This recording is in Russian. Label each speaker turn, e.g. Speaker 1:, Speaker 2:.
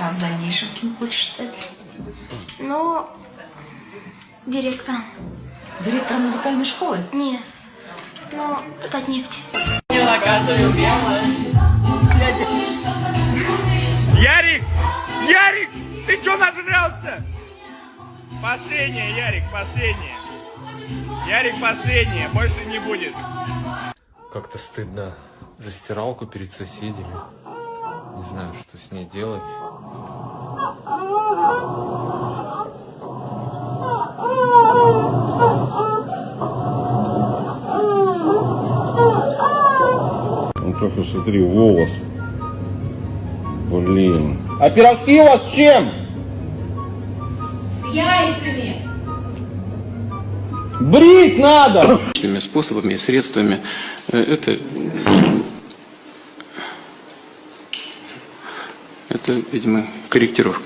Speaker 1: А в дальнейшем кем хочешь стать?
Speaker 2: Ну, директором.
Speaker 1: Директором музыкальной школы?
Speaker 2: Нет, ну, продать нефть.
Speaker 3: Ярик! Ярик! Ты чё нажрался? Последнее, Ярик, последнее. Ярик, последнее, больше не будет.
Speaker 4: Как-то стыдно за стиралку перед соседями. Не знаю, что с ней делать.
Speaker 5: Ну только смотри, волос. Блин.
Speaker 3: А пирожки у вас с чем?
Speaker 1: С яйцами.
Speaker 3: Брить надо!
Speaker 6: Способами и средствами. Это, видимо, корректировка.